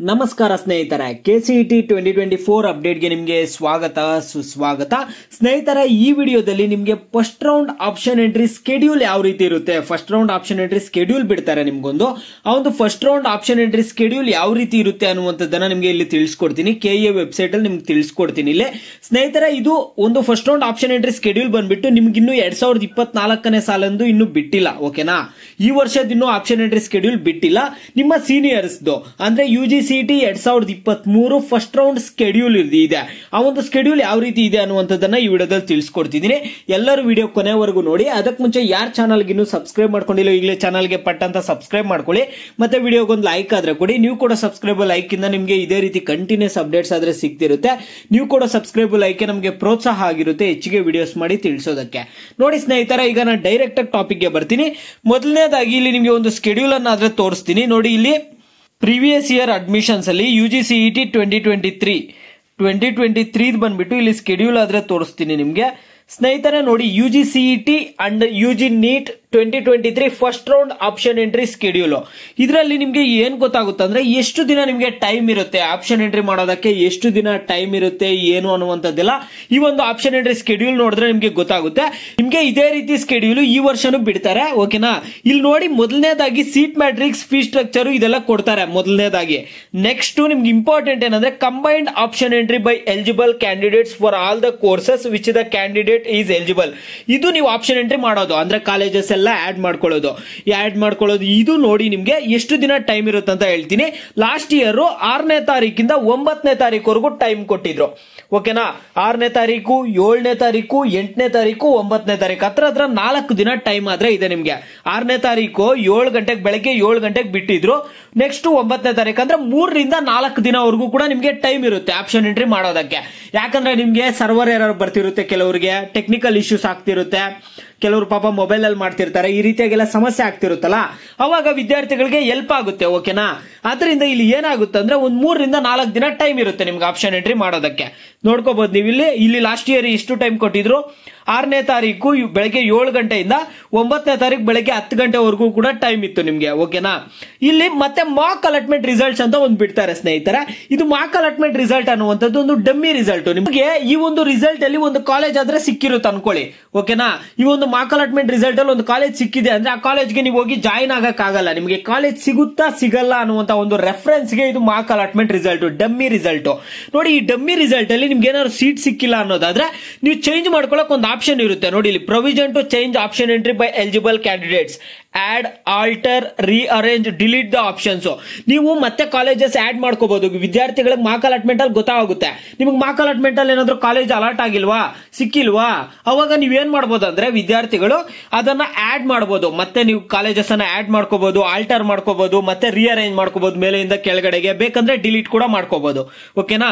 ನಮಸ್ಕಾರ ಸ್ನೇಹಿತರೆ, KCET 2024 ಅಪ್ಡೇಟ್ಗೆ ನಿಮಗೆ ಸ್ವಾಗತ ಸುಸ್ವಾಗತ. ಸ್ನೇಹಿತರೆ, ಈ ವಿಡಿಯೋದಲ್ಲಿ ನಿಮಗೆ first round option entry schedule ಯಾವ ರೀತಿ ಇರುತ್ತೆ, first round option entry schedule ಬಿಡ್ತಾರೆ ನಿಮ್ಗೊಂದು, ಆ ಒಂದು first round option entry schedule ಯಾವ ರೀತಿ ಇರುತ್ತೆ ಅನ್ನುವಂಥದ್ದನ್ನ ನಿಮಗೆ ಇಲ್ಲಿ ತಿಳಿಸ್ಕೊಡ್ತೀನಿ. KEA ವೆಬ್ಸೈಟ್ ಅಲ್ಲಿ ನಿಮ್ಗೆ ತಿಳಿಸ್ಕೊಡ್ತೀನಿ. ಇಲ್ಲಿ ಸ್ನೇಹಿತರೆ, ಇದು ಒಂದು first round option entry schedule ಬಂದ್ಬಿಟ್ಟು ನಿಮ್ಗೆ ಇನ್ನು 2024ನೇ ಸಾಲಂದು ಇನ್ನು ಬಿಟ್ಟಿಲ್ಲ. ಓಕೆನಾ, ಈ ವರ್ಷದ ಇನ್ನು ಆಪ್ಷನ್ ಎಂಟ್ರಿ ಸ್ಕೆಡ್ಯೂಲ್ ಬಿಟ್ಟಿಲ್ಲ. ನಿಮ್ಮ ಸೀನಿಯರ್ಸ್ ಅಂದ್ರೆ UGCET 2023 ಫಸ್ಟ್ ರೌಂಡ್ ಸ್ಕೆಡ್ಯೂಲ್ ಇದೆ. ಆ ಒಂದು ಸ್ಕೆಡ್ಯೂಲ್ ಯಾವ ರೀತಿ ಇದೆ ಅನ್ನುವಂಥದ್ದನ್ನ ಈ ವಿಡಿಯೋದಲ್ಲಿ ತಿಳಿಸ್ಕೊಡ್ತಿದ್ದೀನಿ. ಎಲ್ಲರೂ ವಿಡಿಯೋ ಕೊನೆವರೆಗೂ ನೋಡಿ. ಅದಕ್ಕೆ ಮುಂಚೆ ಯಾರು ಚಾನಲ್ಗೆ ಇನ್ನೂ ಸಬ್ಸ್ಕ್ರೈಬ್ ಮಾಡ್ಕೊಂಡಿಲ್ಲ, ಈಗಲೇ ಚಾನಲ್ಗೆ ಪಟ್ ಅಂತ ಸಬ್ಸ್ಕ್ರೈಬ್ ಮಾಡ್ಕೊಳ್ಳಿ. ಮತ್ತೆ ವಿಡಿಯೋಗೊಂದು ಲೈಕ್ ಆದ್ರೆ ಕೊಡಿ. ನೀವು ಕೂಡ ಸಬ್ಸ್ಕ್ರೈಬ್ ಲೈಕ್ ಇಂದ ನಿಮಗೆ ಇದೇ ರೀತಿ ಕಂಟಿನ್ಯೂಸ್ ಅಪ್ಡೇಟ್ಸ್ ಆದ್ರೆ ಸಿಗ್ತಿರುತ್ತೆ. ನೀವು ಕೂಡ ಸಬ್ಸ್ಕ್ರೈಬ್ ಲೈಕ್ ನಮಗೆ ಪ್ರೋತ್ಸಾಹ ಆಗಿರುತ್ತೆ ಹೆಚ್ಚಿಗೆ ವಿಡಿಯೋಸ್ ಮಾಡಿ ತಿಳಿಸೋದಕ್ಕೆ. ನೋಡಿ ಸ್ನೇಹಿತರೆ, ಈಗ ನಾನು ಡೈರೆಕ್ಟ್ ಆಗಿ ಟಾಪಿಕ್ ಗೆ ಬರ್ತೀನಿ. ಮೊದಲನೇದಾಗಿ ಇಲ್ಲಿ ನಿಮಗೆ ಒಂದು ಸ್ಕೆಡ್ಯೂಲ್ ಅನ್ನ ಆದ್ರೆ ತೋರಿಸ್ತೀನಿ. ನೋಡಿ, ಇಲ್ಲಿ ಪ್ರೀವಿಯಸ್ ಇಯರ್ ಅಡ್ಮಿಷನ್ಸ್ ಅಲ್ಲಿ UGCET 2023 ಬಂದ್ಬಿಟ್ಟು ಇಲ್ಲಿ ಸ್ಕೆಡ್ಯೂಲ್ ಆದ್ರೆ ತೋರಿಸ್ತೀನಿ ನಿಮ್ಗೆ. ಸ್ನೇಹಿತರೆ ನೋಡಿ, UGCET and UG NEET 2023 first round option entry schedule. ಇದರಲ್ಲಿ ನಿಮ್ಗೆ ಏನ್ ಗೊತ್ತಾಗುತ್ತೆ ಅಂದ್ರೆ ಎಷ್ಟು ದಿನ ನಿಮ್ಗೆ ಟೈಮ್ ಇರುತ್ತೆ ಆಪ್ಷನ್ ಎಂಟ್ರಿ ಮಾಡೋದಕ್ಕೆ, ಎಷ್ಟು ದಿನ ಟೈಮ್ ಇರುತ್ತೆ ಏನು ಅನ್ನುವಂಥದ್ದೆಲ್ಲ ಈ ಒಂದು ಆಪ್ಷನ್ ಎಂಟ್ರಿ ಸ್ಕೆಡ್ಯೂಲ್ ನೋಡಿದ್ರೆ ನಿಮ್ಗೆ ಗೊತ್ತಾಗುತ್ತೆ. ನಿಮ್ಗೆ ಇದೇ ರೀತಿ ಸ್ಕೆಡ್ಯೂಲ್ ಈ ವರ್ಷನೂ ಬಿಡ್ತಾರೆ. ಓಕೆನಾ, ಇಲ್ಲಿ ನೋಡಿ, ಮೊದಲನೇದಾಗಿ ಸೀಟ್ ಮ್ಯಾಟ್ರಿಕ್ಸ್, ಫೀ ಸ್ಟ್ರಕ್ಚರ್ ಇದೆಲ್ಲ ಕೊಡ್ತಾರೆ ಮೊದಲನೇದಾಗಿ. ನೆಕ್ಸ್ಟ್ ನಿಮ್ಗೆ ಇಂಪಾರ್ಟೆಂಟ್ ಏನಂದ್ರೆ combined option entry by eligible candidates for all the courses which the candidate is eligible. ಇದು ನೀವು ಆಪ್ಷನ್ ಎಂಟ್ರಿ ಮಾಡೋದು ಅಂದ್ರೆ ಕಾಲೇಜಸ್ ಎಲ್ಲ ಆಡ್ ಮಾಡ್ಕೊಳ್ಳೋದು. ಇದು ನೋಡಿ ನಿಮ್ಗೆ ಎಷ್ಟು ದಿನ ಟೈಮ್ ಇರುತ್ತೆ ಅಂತ ಹೇಳ್ತೀನಿ. ಲಾಸ್ಟ್ ಇಯರ್ 6ನೇ ತಾರೀಕಿಂದ 9ನೇ ತಾರೀಕುವರೆಗೂ ಟೈಮ್ ಕೊಟ್ಟಿದ್ರು. ಓಕೆನಾ, 6ನೇ ತಾರೀಕು, 7ನೇ ತಾರೀಕು, 8ನೇ ತಾರೀಕು, 9ನೇ ತಾರೀಕು, ಹತ್ರ 4 ದಿನ ಟೈಮ್ ಆದ್ರೆ ಇದೆ ನಿಮ್ಗೆ. 6ನೇ ತಾರೀಕು 7 ಗಂಟೆಗೆ, ಬೆಳಗ್ಗೆ 7 ಗಂಟೆಗೆ ಬಿಟ್ಟಿದ್ರು. ನೆಕ್ಸ್ಟ್ 9ನೇ ತಾರೀಕು ಅಂದ್ರೆ 3 ರಿಂದ 4 ದಿನವರೆಗೂ ಕೂಡ ನಿಮ್ಗೆ ಟೈಮ್ ಇರುತ್ತೆ ಆಪ್ಷನ್ ಎಂಟ್ರಿ ಮಾಡೋದಕ್ಕೆ. ಯಾಕಂದ್ರೆ ನಿಮ್ಗೆ ಸರ್ವರ್ ಎರರ್ ಬರ್ತಿರುತ್ತೆ, ಕೆಲವರಿಗೆ ಟೆಕ್ನಿಕಲ್ ಇಶ್ಯೂಸ್ ಆಗ್ತಿರುತ್ತೆ, ಕೆಲವರು ಪಾಪ ಮೊಬೈಲ್ ಅಲ್ಲಿ ಮಾಡ್ತಿರ್ತಾರೆ, ಈ ರೀತಿಯಾಗೆಲ್ಲ ಸಮಸ್ಯೆ ಆಗ್ತಿರುತ್ತಲ್ಲ, ಅವಾಗ ವಿದ್ಯಾರ್ಥಿಗಳಿಗೆ ಹೆಲ್ಪ್ ಆಗುತ್ತೆ. ಓಕೆನಾ, ಅದರಿಂದ ಇಲ್ಲಿ ಏನಾಗುತ್ತೆ ಅಂದ್ರೆ ಒಂದು 3 ರಿಂದ 4 ದಿನ ಟೈಮ್ ಇರುತ್ತೆ ನಿಮ್ಗೆ ಆಪ್ಷನ್ ಎಂಟ್ರಿ ಮಾಡೋದಕ್ಕೆ. ನೋಡ್ಕೋಬಹುದು ನೀವು ಇಲ್ಲಿ ಲಾಸ್ಟ್ ಇಯರ್ ಎಷ್ಟು ಟೈಮ್ ಕೊಟ್ಟಿದ್ರು, 6ನೇ ತಾರೀಕು ಬೆಳಗ್ಗೆ 7 ಗಂಟೆಯಿಂದ 9ನೇ ತಾರೀಕು ಬೆಳಗ್ಗೆ 10 ಗಂಟೆವರೆಗೂ ಕೂಡ ಟೈಮ್ ಇತ್ತು ನಿಮ್ಗೆ. ಓಕೆನಾ, ಇಲ್ಲಿ ಮತ್ತೆ ಮಾಕ್ ಅಲಾಟ್ಮೆಂಟ್ ರಿಸಲ್ಟ್ಸ್ ಅಂತ ಒಂದು ಬಿಡ್ತಾರೆ ಸ್ನೇಹಿತರೆ. ಇದು ಮಾಕ್ ಅಲಾಟ್ಮೆಂಟ್ ರಿಸಲ್ಟ್ ಅನ್ನುವಂಥದ್ದು ಒಂದು ಡಮ್ಮಿ ರಿಸಲ್ಟ್. ನಿಮಗೆ ಈ ಒಂದು ರಿಸಲ್ಟ್ ಅಲ್ಲಿ ಒಂದು ಕಾಲೇಜ್ ಆದ್ರೆ ಸಿಕ್ಕಿರುತ್ತೆ ಅನ್ಕೊಳ್ಳಿ. ಓಕೆನಾ, ಈ ಒಂದು ಮಾಕ್ ಅಲಾಟ್ಮೆಂಟ್ ರಿಸಲ್ಟ್ ಅಲ್ಲಿ ಒಂದು ಕಾಲೇಜ್ ಸಿಕ್ಕಿದೆ ಅಂದ್ರೆ ಆ ಕಾಲೇಜ್ಗೆ ನೀವು ಹೋಗಿ ಜಾಯಿನ್ ಆಗಕ್ ಆಗಲ್ಲ. ನಿಮಗೆ ಕಾಲೇಜ್ ಸಿಗುತ್ತಾ ಸಿಗಲ್ಲ ಅನ್ನುವಂತ ಒಂದು ರೆಫರೆನ್ಸ್ ಗೆ ಇದು Mach allotment result, dummy result. ನೋಡಿ, ಈ ಡಮ್ಮಿ ರಿಸಲ್ಟ್ ಅಲ್ಲಿ ನಿಮ್ಗೆ ಏನಾದ್ರು ಸೀಟ್ ಸಿಕ್ಕಿಲ್ಲ ಅನ್ನೋದಾದ್ರೆ ನೀವು ಚೇಂಜ್ ಮಾಡ್ಕೊಳಕ್ ಒಂದು ಆಪ್ಷನ್ ಇರುತ್ತೆ. ನೋಡಿ, ಇಲ್ಲಿ provision to change option entry by eligible candidates, add, alter, rearrange, delete the options. ನೀವು ಮತ್ತೆ ಕಾಲೇಜಸ್ ಆಡ್ ಮಾಡ್ಕೋಬಹುದು. ವಿದ್ಯಾರ್ಥಿಗಳಿಗೆ ಮಾರ್ಕ್ ಅಲಾಟ್ಮೆಂಟ್ ಅಲ್ಲಿ ಗೊತ್ತಾಗುತ್ತೆ. ನಿಮಗೆ ಮಾರ್ಕ್ ಅಲಾಟ್ಮೆಂಟ್ ಅಲ್ಲಿ ಏನಾದ್ರು ಕಾಲೇಜ್ ಅಲಾಟ್ ಆಗಿಲ್ವಾ, ಸಿಕ್ಕಿಲ್ವಾ, ಅವಾಗ ನೀವೇನ್ ಮಾಡಬಹುದು ಅಂದ್ರೆ ವಿದ್ಯಾರ್ಥಿಗಳು ಅದನ್ನ ಆಡ್ ಮಾಡಬಹುದು. ಮತ್ತೆ ನೀವು ಕಾಲೇಜಸ್ ಅನ್ನ ಆಡ್ ಮಾಡ್ಕೋಬಹುದು, ಆಲ್ಟರ್ ಮಾಡ್ಕೋಬಹುದು, ಮತ್ತೆ ರೀಅರೇಂಜ್ ಮಾಡ್ಕೋಬಹುದು, ಮೇಲೆಯಿಂದ ಕೆಳಗಡೆಗೆ ಬೇಕಂದ್ರೆ ಡಿಲೀಟ್ ಕೂಡ ಮಾಡ್ಕೋಬಹುದು. ಓಕೆನಾ,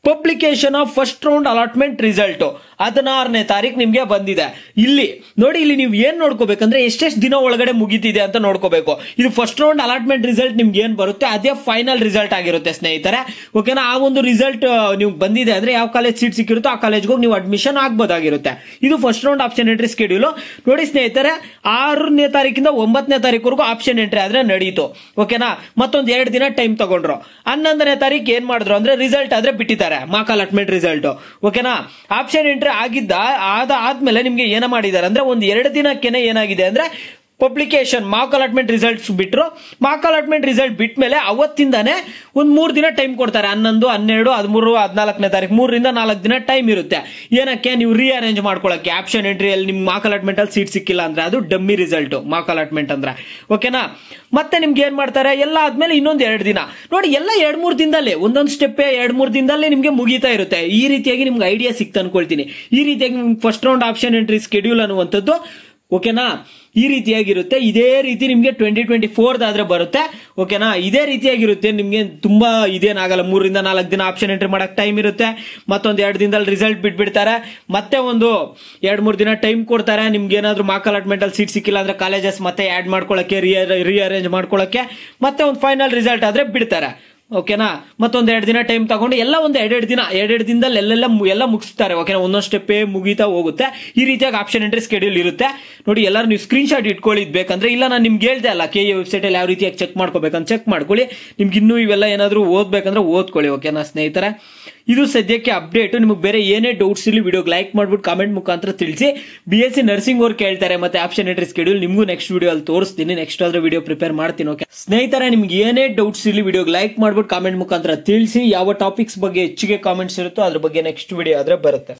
publication of first round allotment result 16ನೇ ತಾರೀಕು ನಿಮ್ಗೆ ಬಂದಿದೆ. ಇಲ್ಲಿ ನೋಡಿ, ಇಲ್ಲಿ ನೀವು ಏನ್ ನೋಡ್ಕೋಬೇಕಂದ್ರೆ ಎಷ್ಟೆಷ್ಟು ದಿನ ಒಳಗಡೆ ಮುಗಿತಿದೆ ಅಂತ ನೋಡ್ಕೋಬೇಕು. ಇದು ಫಸ್ಟ್ ರೌಂಡ್ ಅಲಾಟ್ಮೆಂಟ್ ರಿಸಲ್ಟ್ ನಿಮ್ಗೆ ಏನ್ ಬರುತ್ತೆ ಅದೇ ಫೈನಲ್ ರಿಸಲ್ಟ್ ಆಗಿರುತ್ತೆ ಸ್ನೇಹಿತರೆ. ಓಕೆನಾ, ಆ ಒಂದು ರಿಸಲ್ಟ್ ನೀವು ಬಂದಿದೆ ಅಂದ್ರೆ ಯಾವ ಕಾಲೇಜ್ ಸೀಟ್ ಸಿಕ್ಕಿರುತ್ತೋ ಆ ಕಾಲೇಜ್ಗೆ ಹೋಗಿ ನೀವು ಅಡ್ಮಿಷನ್ ಆಗ್ಬೋದಾಗಿರುತ್ತೆ. ಇದು first round option entry schedule. ನೋಡಿ ಸ್ನೇಹಿತರೆ, 6ನೇ ತಾರೀಕಿಂದ 9ನೇ ತಾರೀಕುವರೆಗೂ ಆಪ್ಷನ್ ಎಂಟ್ರಿ ಆದ್ರೆ ನಡೀತು. ಓಕೆನಾ, ಮತ್ತೊಂದು 2 ದಿನ ಟೈಮ್ ತಗೊಂಡ್ರು. 11ನೇ ತಾರೀಕು ಏನ್ ಮಾಡಿದ್ರು ಅಂದ್ರೆ ರಿಸಲ್ಟ್ ಆದ್ರೆ ಬಿಟ್ಟಿದ್ದಾರೆ ಮಾರ್ಕ್ ಅಲಾಟ್ಮೆಂಟ್ ರಿಸಲ್ಟ್. ಓಕೆನಾ, ಆಪ್ಷನ್ ಎಂಟ್ರಿ ಆದ್ಮೇಲೆ ನಿಮ್ಗೆ ಏನ ಮಾಡಿದ್ದಾರೆ ಅಂದ್ರೆ ಒಂದು 2 ದಿನಕ್ಕೇನೆ ಏನಾಗಿದೆ ಅಂದ್ರೆ ಪಬ್ಲಿಕೇಶನ್ ಮಾರ್ಕ್ ಅಲಾಟ್ಮೆಂಟ್ ರಿಸಲ್ಟ್ಸ್ ಬಿಟ್ರು. ಮಾರ್ಕ್ ಅಲಾಟ್ಮೆಂಟ್ ರಿಸಲ್ಟ್ ಬಿಟ್ಟ ಮೇಲೆ ಅವತ್ತಿಂದಾನೆ ಒಂದು 3 ದಿನ ಟೈಮ್ ಕೊಡ್ತಾರೆ. 11, 12, 13, 14ನೇ ತಾರೀಕು 3 ರಿಂದ 4 ದಿನ ಟೈಮ್ ಇರುತ್ತೆ. ಏನಕ್ಕೆ, ನೀವು ರೀಅರೇಂಜ್ ಮಾಡ್ಕೊಳಕ್ಕೆ. ಆಪ್ಷನ್ ಎಂಟ್ರಿ ಅಲ್ಲಿ ನಿಮ್ಗೆ ಮಾರ್ಕ್ ಅಲಾಟ್ಮೆಂಟ್ ಅಲ್ಲಿ ಸೀಟ್ ಸಿಕ್ಕಿಲ್ಲ ಅಂದ್ರೆ ಅದು ಡಮ್ಮಿ ರಿಸಲ್ಟ್ ಮಾರ್ಕ್ ಅಲಾಟ್ಮೆಂಟ್ ಅಂದ್ರೆ. ಓಕೆನಾ, ಮತ್ತೆ ನಿಮ್ಗೆ ಏನ್ ಮಾಡ್ತಾರೆ, ಎಲ್ಲ ಆದ್ಮೇಲೆ ಇನ್ನೊಂದು 2 ದಿನ ನೋಡಿ, ಎಲ್ಲ 2-3 ದಿನದಲ್ಲೇ ಒಂದೊಂದು ಸ್ಟೆಪ್ 2-3 ದಿನದಲ್ಲೇ ನಿಮ್ಗೆ ಮುಗಿತಾ ಇರುತ್ತೆ. ಈ ರೀತಿಯಾಗಿ ನಿಮ್ಗೆ ಐಡಿಯಾ ಸಿಕ್ತ ಅನ್ಕೊಳ್ತೀನಿ. ಈ ರೀತಿಯಾಗಿ first round option entry schedule ಅನ್ನುವಂಥದ್ದು ಓಕೆನಾ ಈ ರೀತಿಯಾಗಿರುತ್ತೆ. ಇದೇ ರೀತಿ ನಿಮ್ಗೆ 2024 ಆದ್ರೆ ಬರುತ್ತೆ. ಓಕೆನಾ, ಇದೇ ರೀತಿಯಾಗಿರುತ್ತೆ. ನಿಮ್ಗೆ ತುಂಬಾ ಇದೇನಾಗಲ್ಲ, 3 ರಿಂದ 4 ದಿನ ಆಪ್ಷನ್ ಎಂಟ್ರಿ ಮಾಡಕ್ ಟೈಮ್ ಇರುತ್ತೆ. ಮತ್ತೊಂದು 2 ದಿನದಲ್ಲಿ ರಿಸಲ್ಟ್ ಬಿಟ್ಬಿಡ್ತಾರೆ. ಮತ್ತೆ ಒಂದು 2-3 ದಿನ ಟೈಮ್ ಕೊಡ್ತಾರೆ. ನಿಮ್ಗೆ ಏನಾದ್ರು ಮಾರ್ಕ್ ಅಲಾಟ್ಮೆಂಟ್ ಅಲ್ಲಿ ಸೀಟ್ ಸಿಕ್ಕಿಲ್ಲ ಅಂದ್ರೆ ಕಾಲೇಜಸ್ ಮತ್ತೆ ಆಡ್ ಮಾಡ್ಕೊಳಕ್ಕೆ, ರೀಅರೇಂಜ್ ಮಾಡ್ಕೊಳಕ್ಕೆ, ಮತ್ತೆ ಒಂದು ಫೈನಲ್ ರಿಸಲ್ಟ್ ಆದ್ರೆ ಬಿಡ್ತಾರೆ. ಓಕೆನಾ. ಮತ್ತೊಂದ್ 2 ದಿನ ಟೈಮ್ ತಗೊಂಡು ಎಲ್ಲ ಒಂದು ಎರಡೆರಡು ದಿನದಲ್ಲಿ ಎಲ್ಲ ಮುಗಿಸ್ತಾರೆ. ಓಕೆನಾ, ಒಂದೊಂದು ಸ್ಟೆಪ್ ಮುಗಿತಾ ಹೋಗುತ್ತೆ. ಈ ರೀತಿಯಾಗಿ ಆಪ್ಷನ್ ಎಂಟ್ರಿ ಸ್ಕೆಡ್ಯೂಲ್ ಇರುತ್ತೆ ನೋಡಿ. ಎಲ್ಲರೂ ನೀವು ಸ್ಕ್ರೀನ್ ಶಾಟ್ ಇಟ್ಕೊಳ್ಳಿದ್ ಬೇಕಂದ್ರೆ, ಇಲ್ಲ ನಾನು ನಿಮ್ಗೆ ಹೇಳ್ದೆ ಅಲ್ಲ KE ವೆಬ್ಸೈಟ್ ಅಲ್ಲಿ ಯಾವ ರೀತಿಯಾಗಿ ಚೆಕ್ ಮಾಡ್ಕೋಬೇಕಂತ ಚೆಕ್ ಮಾಡ್ಕೊಳ್ಳಿ. ನಿಮ್ಗೆ ಇನ್ನೂ ಇವೆಲ್ಲ ಏನಾದ್ರು ಓದ್ಬೇಕಂದ್ರೆ ಓದ್ಕೊಳ್ಳಿ. ಓಕೆನಾ ಸ್ನೇಹಿತರೆ, ಇದು ಸದ್ಯಕ್ಕೆ ಅಪ್ಡೇಟ್. ನಿಮ್ಗೆ ಬೇರೆ ಏನೇ ಡೌಟ್ಸ್ ಇಲ್ಲಿ ವಿಡಿಯೋಗೆ ಲೈಕ್ ಮಾಡ್ಬಿಟ್ಟು ಕಾಮೆಂಟ್ ಮುಖಾಂತರ ತಿಳಿಸಿ. BSc ನರ್ಸಿಂಗ್ ಅವ್ರು ಕೇಳ್ತಾರೆ ಮತ್ತೆ ಆಪ್ಷನ್ ಎಂಟ್ರಿ ಸ್ಕೆಡ್ಯೂಲ್ ನಿಮ್ಗೂ ನೆಕ್ಸ್ಟ್ ವಿಡಿಯೋ ಅಲ್ಲಿ ತೋರಿಸ್ತೀನಿ. ನೆಕ್ಸ್ಟ್ ಆದ್ರೆ ವಿಡಿಯೋ ಪ್ರಿಪೇರ್ ಮಾಡ್ತೀನಿ. ಓಕೆ ಸ್ನೇಹಿತರೆ, ನಿಮ್ಗೆ ಏನೇ ಡೌಟ್ಸ್ ಇಲ್ಲಿ ವಿಡಿಯೋಗೆ ಲೈಕ್ ಮಾಡ್ಬಿಟ್ಟು ಕಾಮೆಂಟ್ ಮುಖಾಂತರ ತಿಳಿಸಿ. ಯಾವ ಟಾಪಿಕ್ಸ್ ಬಗ್ಗೆ ಹೆಚ್ಚಿಗೆ ಕಾಮೆಂಟ್ಸ್ ಇರುತ್ತೋ ಅದ್ರ ಬಗ್ಗೆ ನೆಕ್ಸ್ಟ್ ವಿಡಿಯೋ ಆದ್ರೆ ಬರುತ್ತೆ.